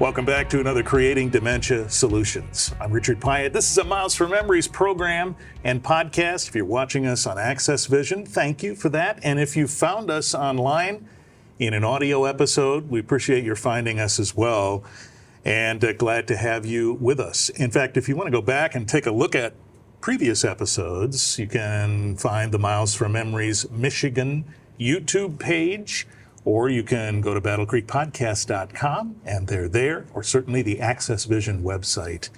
Welcome back to another Creating Dementia Solutions. I'm Richard Pyatt. This is a Miles for Memories program and podcast. If you're watching us on Access Vision, thank you for that. And if you found us online in an audio episode, we appreciate your finding us as well. And glad to have you with us. In fact, if you want to go back and take a look at previous episodes, you can find the Miles for Memories Michigan YouTube page, or you can go to battlecreekpodcast.com and they're there, or certainly the Access Vision website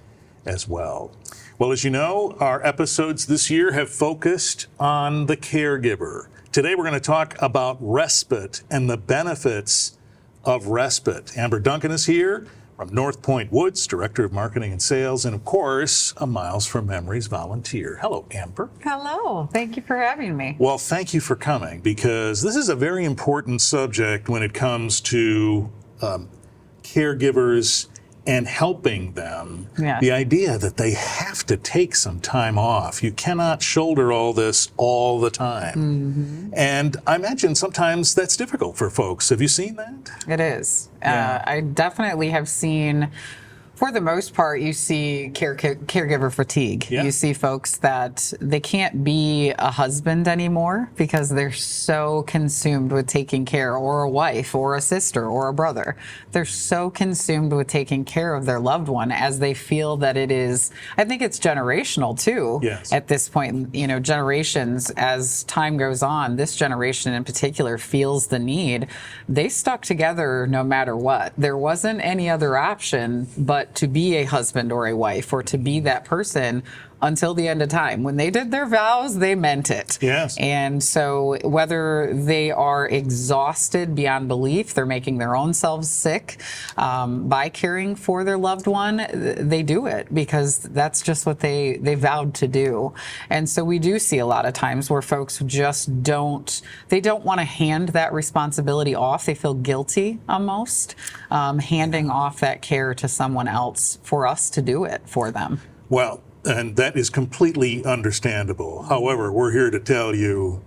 as well. Well, as you know, our episodes this year have focused on the caregiver. Today we're going to talk about respite and the benefits of respite. Amber Duncan is here from North Point Woods, Director of Marketing and Sales, and of course, a Miles for Memories volunteer. Hello, Amber. Hello. Thank you for having me. Well, thank you for coming, because this is a very important subject when it comes to caregivers and helping them. Yes. The idea that they have to take some time off. You cannot shoulder all this all the time. Mm-hmm. And I imagine sometimes that's difficult for folks. Have you seen that? It is. Yeah. I definitely have seen, for the most part, you see caregiver fatigue. Yeah. You see folks that they can't be a husband anymore because they're so consumed with taking care, or a wife, or a sister, or a brother. They're so consumed with taking care of their loved one, as they feel that it is, I think it's generational too. Yes. At this point, you know, generations, as time goes on, this generation in particular feels the need. They stuck together no matter what. There wasn't any other option but to be a husband or a wife, or to be that person until the end of time. When they did their vows, they meant it. Yes. And so whether they are exhausted beyond belief, they're making their own selves sick by caring for their loved one, they do it because that's just what they vowed to do. And so we do see a lot of times where folks just don't want to hand that responsibility off. They feel guilty almost handing off that care to someone else for us to do it for them. Well, and that is completely understandable. However, we're here to tell you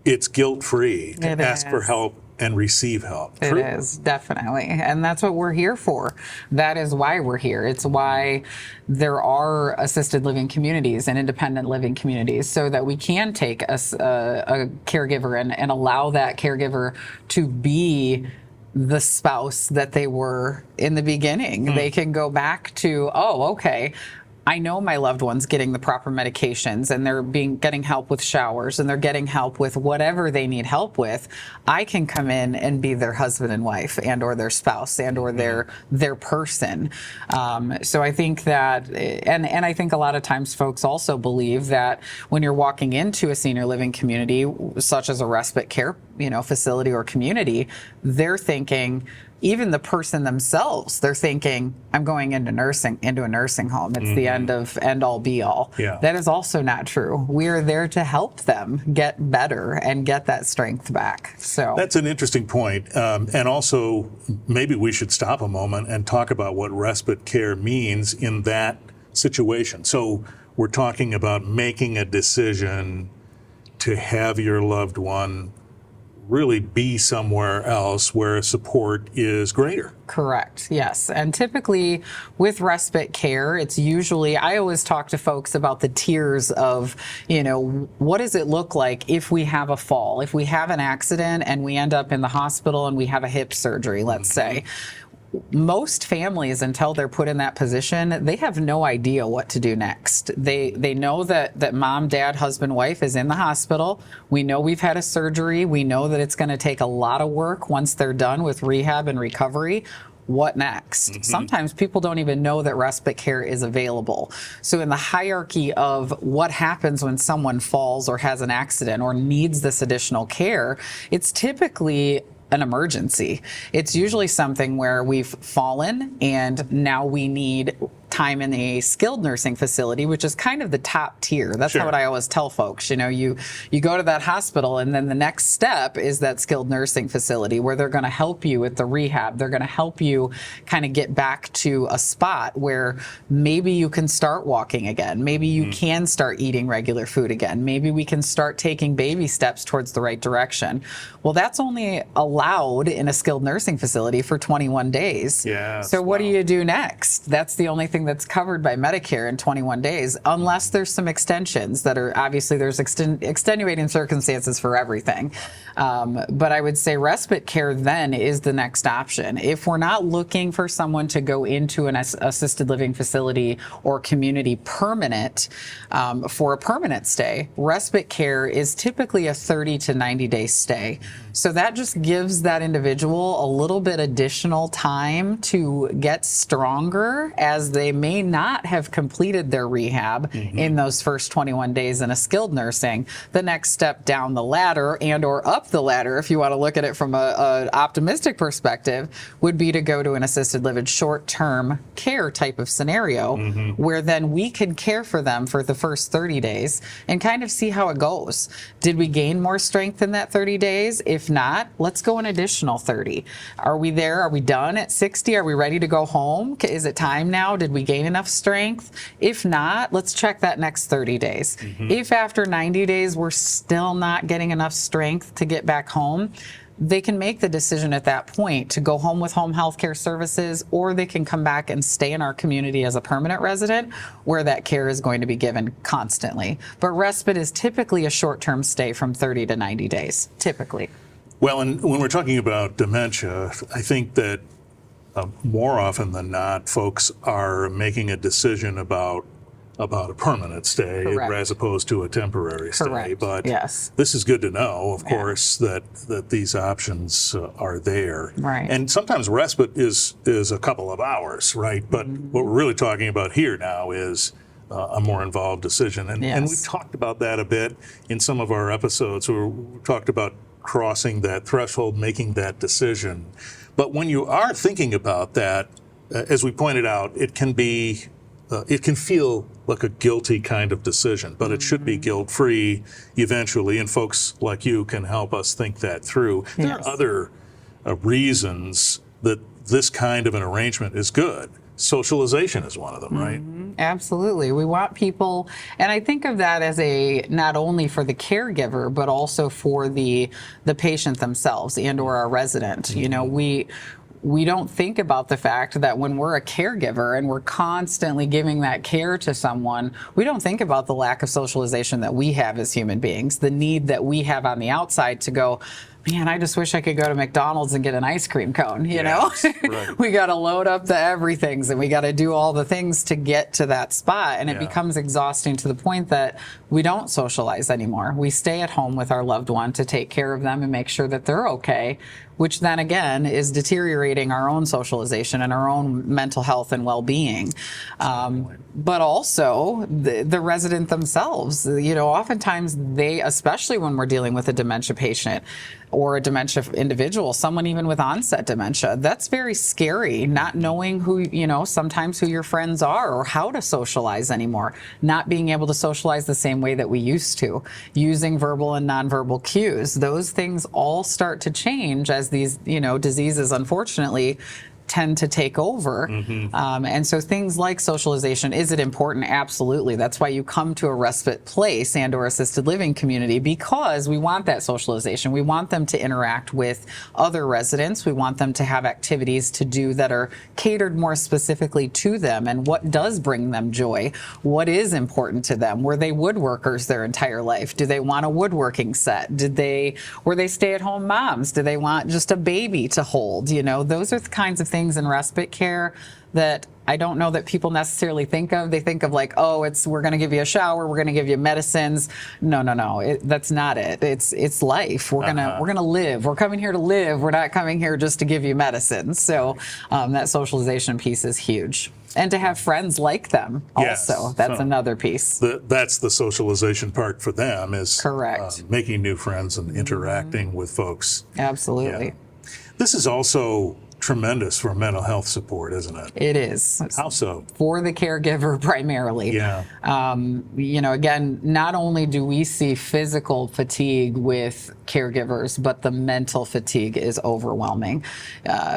it's guilt-free to ask for help and receive help. It is, definitely. And that's what we're here for. That is why we're here. It's why there are assisted living communities and independent living communities, so that we can take a caregiver and allow that caregiver to be the spouse that they were in the beginning. They can go back to, oh, okay, I know my loved one's getting the proper medications, and they're getting help with showers, and they're getting help with whatever they need help with. I can come in and be their husband and wife, and or their spouse, and or their person. So I think that, and I think a lot of times folks also believe that when you're walking into a senior living community, such as a respite care, facility or community, they're thinking, even the person themselves, they're thinking, I'm going into a nursing home. It's the end all be all. Yeah. That is also not true. We are there to help them get better and get that strength back. So that's an interesting point. And also, maybe we should stop a moment and talk about what respite care means in that situation. So we're talking about making a decision to have your loved one really be somewhere else where support is greater. Correct. Yes. And typically with respite care, it's usually, I always talk to folks about the tiers of, what does it look like if we have a fall, if we have an accident and we end up in the hospital and we have a hip surgery, let's say. Most families, until they're put in that position, they have no idea what to do next. They know that mom, dad, husband, wife is in the hospital. We know we've had a surgery. We know that it's going to take a lot of work once they're done with rehab and recovery. What next? Sometimes people don't even know that respite care is available. So in the hierarchy of what happens when someone falls or has an accident or needs this additional care, it's typically an emergency. It's usually something where we've fallen and now we need time in a skilled nursing facility, which is kind of the top tier. That's Sure. what I always tell folks. You know, you go to that hospital, and then the next step is that skilled nursing facility where they're going to help you with the rehab. They're going to help you kind of get back to a spot where maybe you can start walking again. Maybe you can start eating regular food again. Maybe we can start taking baby steps towards the right direction. Well, that's only allowed in a skilled nursing facility for 21 days. Yes, So what do wow. you do next? That's the only thing that's covered by Medicare in 21 days, unless there's some extensions that are obviously there's extenuating circumstances for everything. But I would say respite care then is the next option. If we're not looking for someone to go into an assisted living facility or community permanent for a permanent stay, respite care is typically a 30 to 90 day stay. So that just gives that individual a little bit additional time to get stronger, as they may not have completed their rehab in those first 21 days in a skilled nursing. The next step down the ladder and or up the ladder, if you want to look at it from a optimistic perspective, would be to go to an assisted living short-term care type of scenario, where then we can care for them for the first 30 days and kind of see how it goes. Did we gain more strength in that 30 days? If not, let's go an additional 30. Are we there? Are we done at 60? Are we ready to go home? Is it time now? Did we gain enough strength? If not, let's check that next 30 days. If after 90 days we're still not getting enough strength to get back home, they can make the decision at that point to go home with home health care services, or they can come back and stay in our community as a permanent resident where that care is going to be given constantly. But respite is typically a short-term stay from 30 to 90 days, typically. Well, and when we're talking about dementia, I think that more often than not, folks are making a decision about a permanent stay Correct. as opposed to a temporary stay. Correct. But Yes. this is good to know, of course, that these options are there. Right. And sometimes respite is a couple of hours, right? But what we're really talking about here now is a more involved decision. And Yes. we've talked about that a bit in some of our episodes where we talked about crossing that threshold, making that decision. But when you are thinking about that, as we pointed out, it can feel like a guilty kind of decision, but it should be guilt-free eventually, and folks like you can help us think that through. There Yes. are other reasons that this kind of an arrangement is good. Socialization is one of them, right? Absolutely. We want people, and I think of that as not only for the caregiver, but also for the patient themselves and or our resident. You know, we don't think about the fact that when we're a caregiver and we're constantly giving that care to someone, we don't think about the lack of socialization that we have as human beings, the need that we have on the outside to go, man, I just wish I could go to McDonald's and get an ice cream cone, you know? Right. We got to load up the everythings and we got to do all the things to get to that spot. And it becomes exhausting to the point that we don't socialize anymore. We stay at home with our loved one to take care of them and make sure that they're okay, which then again is deteriorating our own socialization and our own mental health and well-being. But also the resident themselves, you know, oftentimes they, especially when we're dealing with a dementia patient or a dementia individual, someone even with onset dementia, that's very scary, not knowing who, you know, sometimes who your friends are or how to socialize anymore, not being able to socialize the same way that we used to, using verbal and nonverbal cues. Those things all start to change as these, you know, diseases, unfortunately, tend to take over. And so things like socialization, is it important? Absolutely. That's why you come to a respite place and or assisted living community, because we want that socialization. We want them to interact with other residents. We want them to have activities to do that are catered more specifically to them and what does bring them joy. What is important to them? Were they woodworkers their entire life? Do they want a woodworking set? Were they stay-at-home moms? Do they want just a baby to hold? You know, those are the kinds of things in respite care that I don't know that people necessarily think of. They think of like, oh, we're going to give you a shower, we're going to give you medicines. No, that's not it. It's life. We're gonna live. We're coming here to live. We're not coming here just to give you medicine. So that socialization piece is huge, and to have friends like them also. Yes. That's So another piece. That's the socialization part for them, is Correct. Making new friends and interacting with folks. Absolutely. Yeah. This is also tremendous for mental health support, isn't it? It is. How so? For the caregiver primarily. Yeah. Again, not only do we see physical fatigue with caregivers, but the mental fatigue is overwhelming.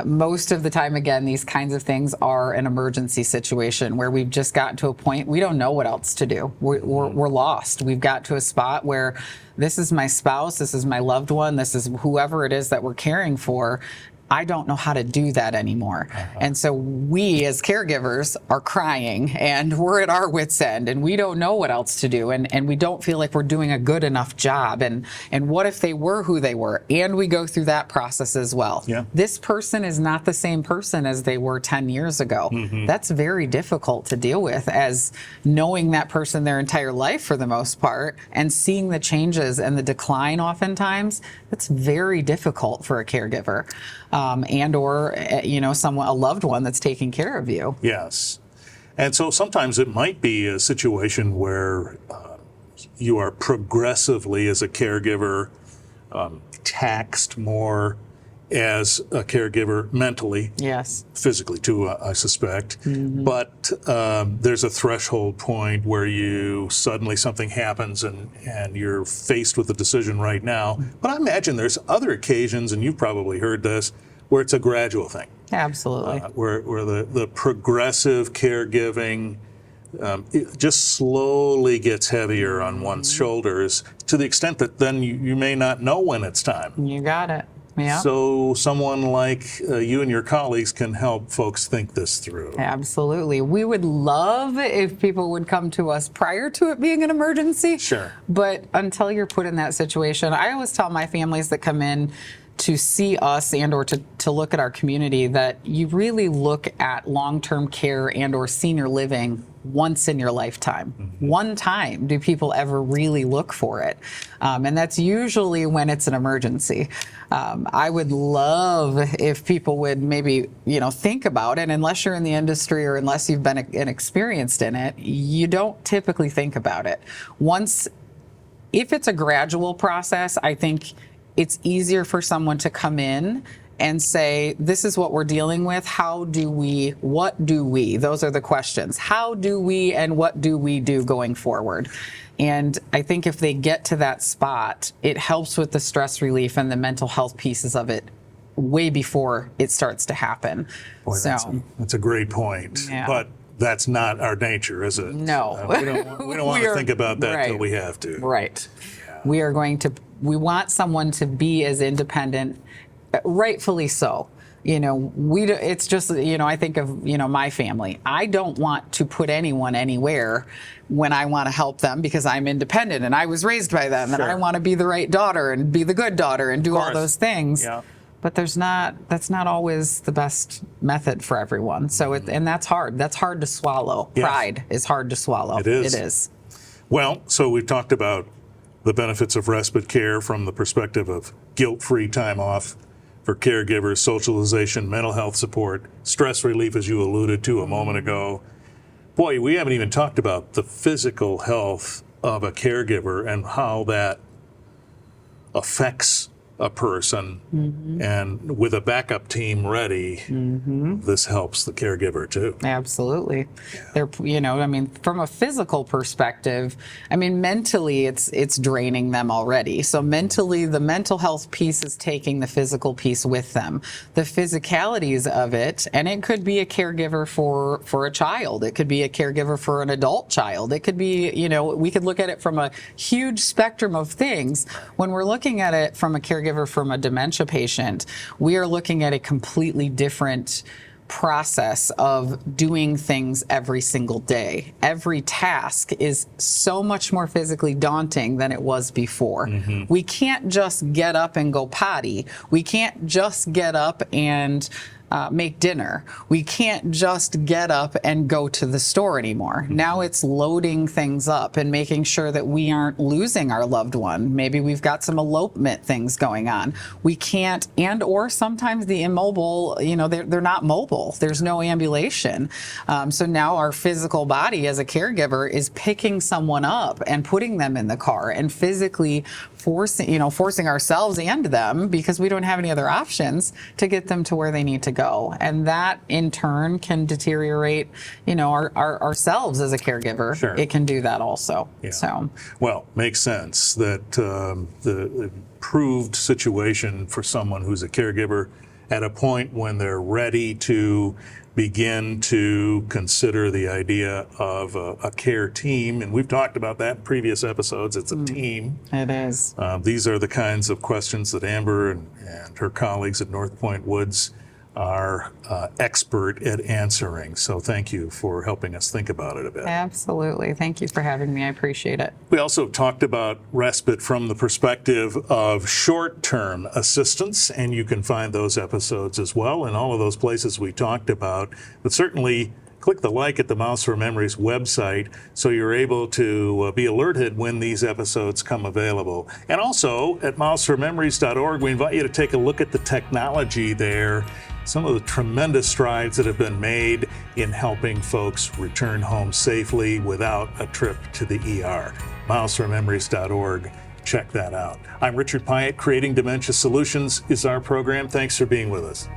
Most of the time, again, these kinds of things are an emergency situation where we've just gotten to a point we don't know what else to do. We're lost. We've got to a spot where this is my spouse, this is my loved one, this is whoever it is that we're caring for. I don't know how to do that anymore. And so we as caregivers are crying and we're at our wits' end and we don't know what else to do and we don't feel like we're doing a good enough job. And what if they were who they were? And we go through that process as well. Yeah. This person is not the same person as they were 10 years ago. That's very difficult to deal with, as knowing that person their entire life for the most part and seeing the changes and the decline oftentimes. That's very difficult for a caregiver. And/or a loved one that's taking care of you. Yes. And so sometimes it might be a situation where you are progressively, as a caregiver, taxed more as a caregiver mentally. Yes. Physically too, I suspect. But there's a threshold point where suddenly something happens and you're faced with a decision right now. But I imagine there's other occasions, and you've probably heard this, where it's a gradual thing. Absolutely. Where the progressive caregiving it just slowly gets heavier on one's shoulders, to the extent that then you may not know when it's time. You got it. Yeah. So someone like you and your colleagues can help folks think this through. Absolutely. We would love if people would come to us prior to it being an emergency. Sure. But until you're put in that situation, I always tell my families that come in to see us and/or to look at our community that you really look at long-term care and/or senior living once in your lifetime. One time do people ever really look for it. And that's usually when it's an emergency. I would love if people would maybe, think about it. Unless you're in the industry or unless you've been experienced in it, you don't typically think about it. If it's a gradual process, I think it's easier for someone to come in and say, this is what we're dealing with. What do we? Those are the questions. How do we and what do we do going forward? And I think if they get to that spot, it helps with the stress relief and the mental health pieces of it way before it starts to happen. Boy, that's a great point. Yeah. But that's not our nature, is it? No. We don't want to think about that till we have to. Right. Yeah. We want someone to be as independent, rightfully so. It's just, I think of, my family. I don't want to put anyone anywhere when I want to help them because I'm independent and I was raised by them and I want to be the right daughter and be the good daughter and do all those things. Yeah. But that's not always the best method for everyone. So, and that's hard. That's hard to swallow. Yes. Pride is hard to swallow. It is. It is. Well, so we've talked about the benefits of respite care from the perspective of guilt-free time off for caregivers, socialization, mental health support, stress relief, as you alluded to a moment ago. Boy, we haven't even talked about the physical health of a caregiver and how that affects a person. And with a backup team ready, this helps the caregiver too. Absolutely. They're, from a physical perspective, mentally it's draining them already. So mentally, the mental health piece is taking the physical piece with them. The physicalities of it, and it could be a caregiver for a child. It could be a caregiver for an adult child. It could be, we could look at it from a huge spectrum of things. When we're looking at it from a caregiver from a dementia patient, we are looking at a completely different process of doing things every single day. Every task is so much more physically daunting than it was before. We can't just get up and go potty. We can't just get up and make dinner. We can't just get up and go to the store anymore. Now it's loading things up and making sure that we aren't losing our loved one. Maybe we've got some elopement things going on. We can't, or sometimes the immobile, they're not mobile. There's no ambulation. So now our physical body as a caregiver is picking someone up and putting them in the car and physically forcing ourselves and them, because we don't have any other options, to get them to where they need to go, and that in turn can deteriorate, ourselves as a caregiver. Sure. It can do that also. Yeah. So, well, makes sense that the improved situation for someone who's a caregiver at a point when they're ready to begin to consider the idea of a care team. And we've talked about that in previous episodes. It's a team. it is. These are the kinds of questions that Amber and her colleagues at North Point Woods are expert at answering. So thank you for helping us think about it a bit. Absolutely. Thank you for having me. I appreciate it. We also talked about respite from the perspective of short-term assistance, and you can find those episodes as well in all of those places we talked about. But certainly click the like at the Miles for Memories website so you're able to be alerted when these episodes come available. And also at milesformemories.org, we invite you to take a look at the technology there, some of the tremendous strides that have been made in helping folks return home safely without a trip to the ER. milesformemories.org. Check that out. I'm Richard Pyatt. Creating Dementia Solutions is our program. Thanks for being with us.